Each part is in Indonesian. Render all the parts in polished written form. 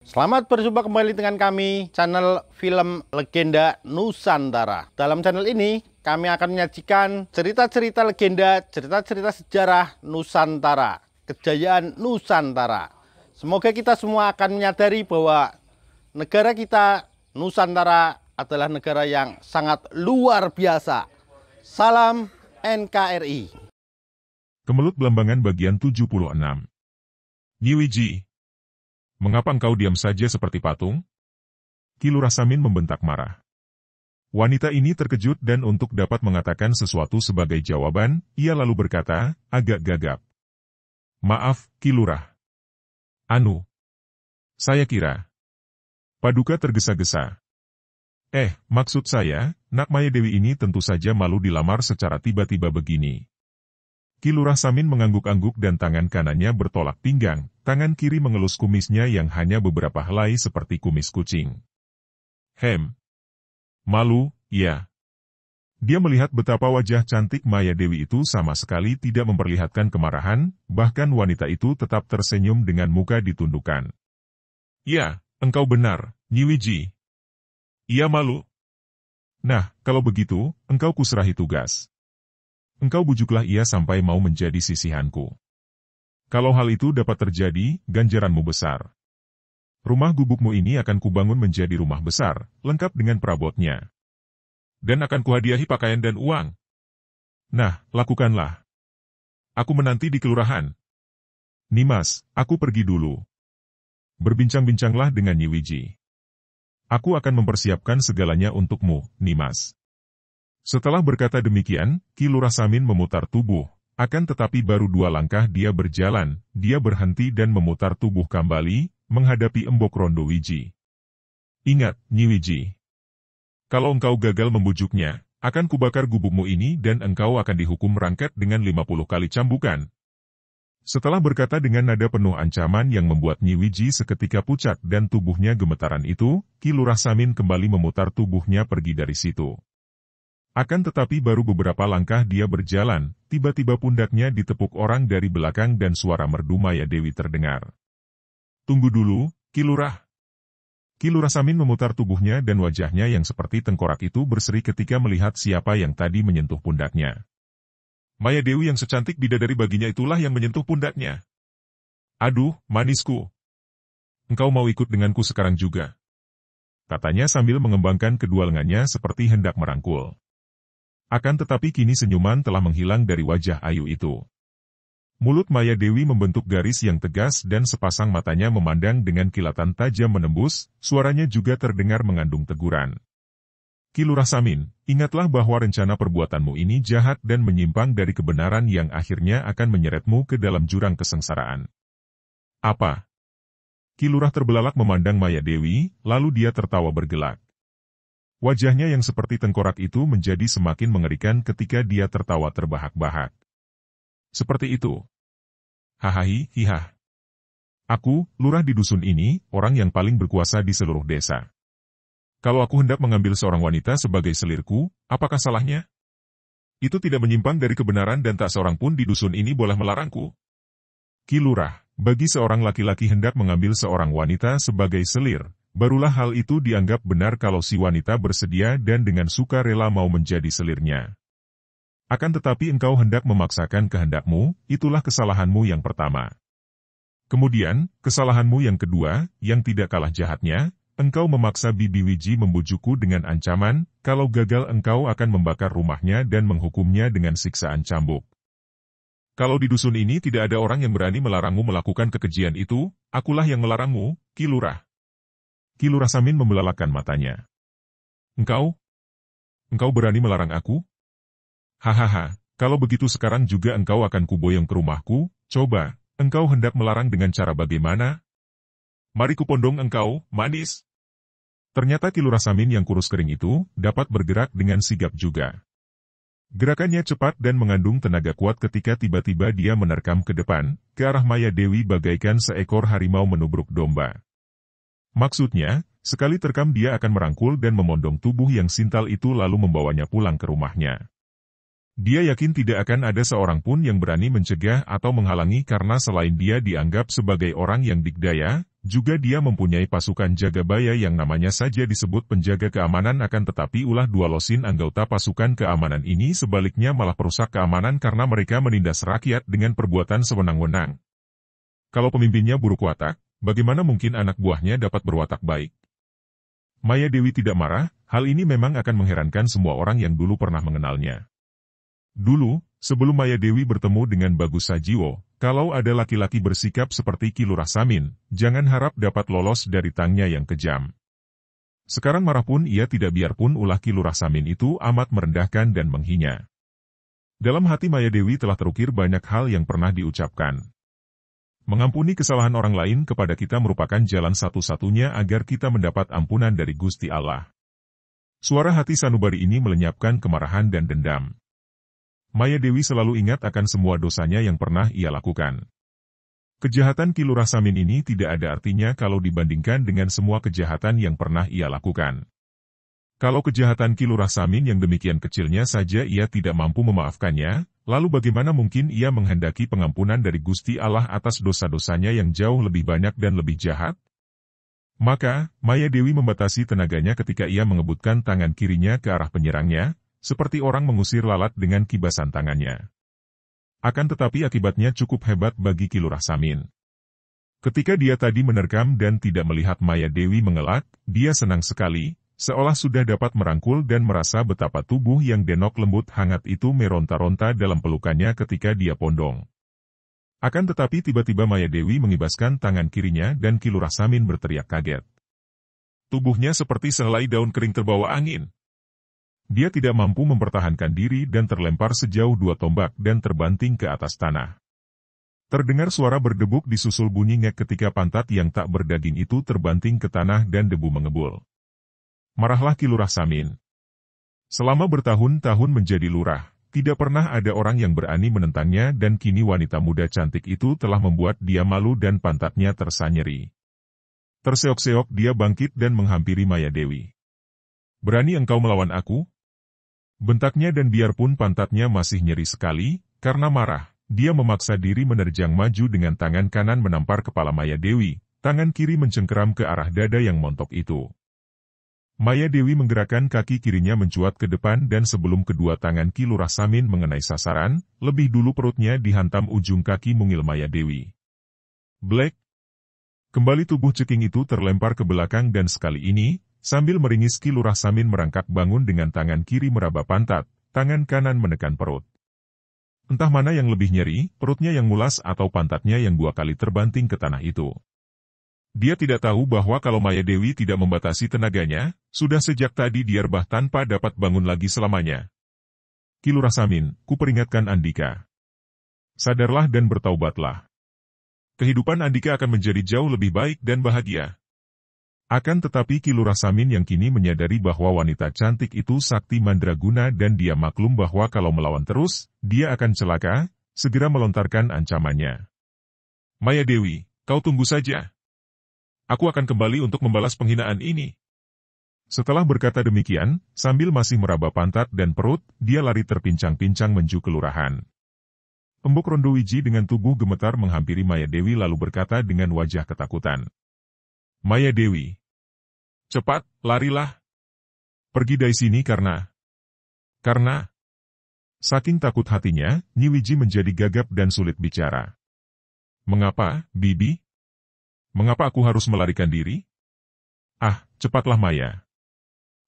Selamat berjumpa kembali dengan kami, channel Film Legenda Nusantara. Dalam channel ini, kami akan menyajikan cerita-cerita legenda, cerita-cerita sejarah Nusantara, kejayaan Nusantara. Semoga kita semua akan menyadari bahwa negara kita, Nusantara, adalah negara yang sangat luar biasa. Salam NKRI. Kemelut Belambangan bagian 76. Nyiwiji, mengapa engkau diam saja seperti patung? Ki Lurah Samin membentak marah. Wanita ini terkejut dan untuk dapat mengatakan sesuatu sebagai jawaban, ia lalu berkata, agak gagap. Maaf, Ki Lurah. Saya kira. Paduka tergesa-gesa. Maksud saya, Nak Maya Dewi ini tentu saja malu dilamar secara tiba-tiba begini. Ki Lurah Samin mengangguk-angguk dan tangan kanannya bertolak pinggang, tangan kiri mengelus kumisnya yang hanya beberapa helai seperti kumis kucing. Malu, ya. Dia melihat betapa wajah cantik Maya Dewi itu sama sekali tidak memperlihatkan kemarahan, bahkan wanita itu tetap tersenyum dengan muka ditundukkan. Ya, engkau benar, Nyiwiji. Ia malu. Nah, kalau begitu, engkau kuserahi tugas. Engkau bujuklah ia sampai mau menjadi sisihanku. Kalau hal itu dapat terjadi, ganjaranmu besar. Rumah gubukmu ini akan kubangun menjadi rumah besar, lengkap dengan perabotnya. Dan akan kuhadiahi pakaian dan uang. Nah, lakukanlah. Aku menanti di kelurahan. Nimas, aku pergi dulu. Berbincang-bincanglah dengan Nyiwiji. Aku akan mempersiapkan segalanya untukmu, Nimas. Setelah berkata demikian, Ki Lurah Samin memutar tubuh, akan tetapi baru 2 langkah dia berjalan, dia berhenti dan memutar tubuh kembali, menghadapi Embok Rondo Wiji. Ingat, Nyiwiji. Kalau engkau gagal membujuknya, akan kubakar gubukmu ini dan engkau akan dihukum rangkap dengan 50 kali cambukan. Setelah berkata dengan nada penuh ancaman yang membuat Nyiwiji seketika pucat dan tubuhnya gemetaran itu, Ki Lurah Samin kembali memutar tubuhnya pergi dari situ. Akan tetapi baru beberapa langkah dia berjalan, tiba-tiba pundaknya ditepuk orang dari belakang dan suara merdu Maya Dewi terdengar. Tunggu dulu, Ki Lurah. Ki Lurah Samin memutar tubuhnya dan wajahnya yang seperti tengkorak itu berseri ketika melihat siapa yang tadi menyentuh pundaknya. Maya Dewi yang secantik bidadari baginya itulah yang menyentuh pundaknya. Aduh, manisku. Engkau mau ikut denganku sekarang juga? Katanya sambil mengembangkan kedua lengannya seperti hendak merangkul. Akan tetapi kini senyuman telah menghilang dari wajah ayu itu. Mulut Maya Dewi membentuk garis yang tegas dan sepasang matanya memandang dengan kilatan tajam menembus, suaranya juga terdengar mengandung teguran. Ki Lurah Samin, ingatlah bahwa rencana perbuatanmu ini jahat dan menyimpang dari kebenaran yang akhirnya akan menyeretmu ke dalam jurang kesengsaraan. Apa? Ki Lurah terbelalak memandang Maya Dewi, lalu dia tertawa bergelak. Wajahnya yang seperti tengkorak itu menjadi semakin mengerikan ketika dia tertawa terbahak-bahak. Seperti itu. Hihah. Aku, lurah di dusun ini, orang yang paling berkuasa di seluruh desa. Kalau aku hendak mengambil seorang wanita sebagai selirku, apakah salahnya? Itu tidak menyimpang dari kebenaran dan tak seorang pun di dusun ini boleh melarangku. Ki Lurah, bagi seorang laki-laki hendak mengambil seorang wanita sebagai selir, barulah hal itu dianggap benar kalau si wanita bersedia dan dengan suka rela mau menjadi selirnya. Akan tetapi engkau hendak memaksakan kehendakmu, itulah kesalahanmu yang pertama. Kemudian, kesalahanmu yang kedua, yang tidak kalah jahatnya, engkau memaksa Bibi Wiji membujukku dengan ancaman, kalau gagal engkau akan membakar rumahnya dan menghukumnya dengan siksaan cambuk. Kalau di dusun ini tidak ada orang yang berani melarangmu melakukan kekejian itu, akulah yang melarangmu, Ki Lurah. Ki Lurah Samin membelalakan matanya. Engkau berani melarang aku? Hahaha, kalau begitu sekarang juga engkau akan kuboyong ke rumahku, coba, engkau hendak melarang dengan cara bagaimana? Mari kupondong engkau, manis. Ternyata Ki Lurah Samin yang kurus kering itu, dapat bergerak dengan sigap juga. Gerakannya cepat dan mengandung tenaga kuat ketika tiba-tiba dia menerkam ke depan, ke arah Maya Dewi bagaikan seekor harimau menubruk domba. Maksudnya, sekali terkam dia akan merangkul dan memondong tubuh yang sintal itu lalu membawanya pulang ke rumahnya. Dia yakin tidak akan ada seorang pun yang berani mencegah atau menghalangi karena selain dia dianggap sebagai orang yang dikdaya, Juga dia mempunyai pasukan Jagabaya yang namanya saja disebut penjaga keamanan, akan tetapi ulah 2 losin anggota pasukan keamanan ini sebaliknya malah perusak keamanan karena mereka menindas rakyat dengan perbuatan sewenang-wenang. Kalau pemimpinnya buruk watak, bagaimana mungkin anak buahnya dapat berwatak baik? Maya Dewi tidak marah, hal ini memang akan mengherankan semua orang yang dulu pernah mengenalnya. Dulu, sebelum Maya Dewi bertemu dengan Bagus Sajiwo, kalau ada laki-laki bersikap seperti Ki Lurah Samin, jangan harap dapat lolos dari tangnya yang kejam. Sekarang marah pun ia tidak, biarpun ulah Ki Lurah Samin itu amat merendahkan dan menghina. Dalam hati Maya Dewi telah terukir banyak hal yang pernah diucapkan. Mengampuni kesalahan orang lain kepada kita merupakan jalan satu-satunya agar kita mendapat ampunan dari Gusti Allah. Suara hati sanubari ini melenyapkan kemarahan dan dendam. Maya Dewi selalu ingat akan semua dosanya yang pernah ia lakukan. Kejahatan Ki Lurah Samin ini tidak ada artinya kalau dibandingkan dengan semua kejahatan yang pernah ia lakukan. Kalau kejahatan Ki Lurah Samin yang demikian kecilnya saja ia tidak mampu memaafkannya, lalu bagaimana mungkin ia menghendaki pengampunan dari Gusti Allah atas dosa-dosanya yang jauh lebih banyak dan lebih jahat? Maka, Maya Dewi membatasi tenaganya ketika ia mengebutkan tangan kirinya ke arah penyerangnya, seperti orang mengusir lalat dengan kibasan tangannya. Akan tetapi akibatnya cukup hebat bagi Ki Lurah Samin. Ketika dia tadi menerkam dan tidak melihat Maya Dewi mengelak, dia senang sekali, seolah sudah dapat merangkul dan merasa betapa tubuh yang denok lembut hangat itu meronta-ronta dalam pelukannya ketika dia pondong. Akan tetapi tiba-tiba Maya Dewi mengibaskan tangan kirinya dan Ki Lurah Samin berteriak kaget. Tubuhnya seperti sehelai daun kering terbawa angin. Dia tidak mampu mempertahankan diri dan terlempar sejauh 2 tombak dan terbanting ke atas tanah. Terdengar suara berdebuk disusul bunyi ngek ketika pantat yang tak berdaging itu terbanting ke tanah dan debu mengebul. Marahlah Ki Lurah Samin. Selama bertahun-tahun menjadi lurah, tidak pernah ada orang yang berani menentangnya dan kini wanita muda cantik itu telah membuat dia malu dan pantatnya terasa nyeri. Terseok-seok dia bangkit dan menghampiri Maya Dewi. "Berani engkau melawan aku?" Bentaknya, dan biarpun pantatnya masih nyeri sekali, karena marah, dia memaksa diri menerjang maju dengan tangan kanan menampar kepala Maya Dewi, tangan kiri mencengkeram ke arah dada yang montok itu. Maya Dewi menggerakkan kaki kirinya mencuat ke depan dan sebelum kedua tangan Ki Lurah Samin mengenai sasaran, lebih dulu perutnya dihantam ujung kaki mungil Maya Dewi. Black! Kembali tubuh ceking itu terlempar ke belakang dan sekali ini, sambil meringis Ki Lurah Samin merangkak bangun dengan tangan kiri meraba pantat, tangan kanan menekan perut. Entah mana yang lebih nyeri, perutnya yang mulas atau pantatnya yang 2 kali terbanting ke tanah itu. Dia tidak tahu bahwa kalau Maya Dewi tidak membatasi tenaganya, sudah sejak tadi dia rebah tanpa dapat bangun lagi selamanya. "Ki Lurah Samin, ku peringatkan Andika. Sadarlah dan bertaubatlah. Kehidupan Andika akan menjadi jauh lebih baik dan bahagia." Akan tetapi Ki Lurah Samin yang kini menyadari bahwa wanita cantik itu sakti mandraguna dan dia maklum bahwa kalau melawan terus, dia akan celaka, segera melontarkan ancamannya. "Maya Dewi, kau tunggu saja. Aku akan kembali untuk membalas penghinaan ini." Setelah berkata demikian, sambil masih meraba pantat dan perut, dia lari terpincang-pincang menuju kelurahan. Embok Rondowiji dengan tubuh gemetar menghampiri Maya Dewi lalu berkata dengan wajah ketakutan. "Maya Dewi, cepat, larilah. Pergi dari sini karena... Saking takut hatinya, Nyi Wiji menjadi gagap dan sulit bicara. "Mengapa, Bibi? Mengapa aku harus melarikan diri?" "Ah, cepatlah Maya.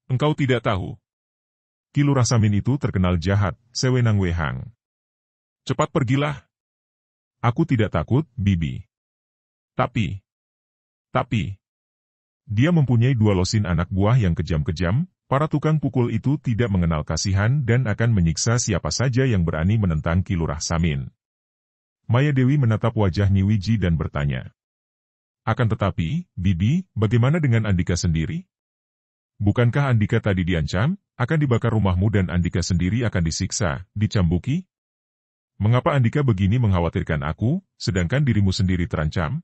Engkau tidak tahu. Ki Lurah Samin itu terkenal jahat, sewenang-wehang. Cepat pergilah." "Aku tidak takut, Bibi. Tapi... Dia mempunyai 2 losin anak buah yang kejam-kejam, para tukang pukul itu tidak mengenal kasihan dan akan menyiksa siapa saja yang berani menentang Ki Lurah Samin." Maya Dewi menatap wajah Nyi Wiji dan bertanya. "Akan tetapi, Bibi, bagaimana dengan Andika sendiri? Bukankah Andika tadi diancam, akan dibakar rumahmu dan Andika sendiri akan disiksa, dicambuki? Mengapa Andika begini mengkhawatirkan aku, sedangkan dirimu sendiri terancam?"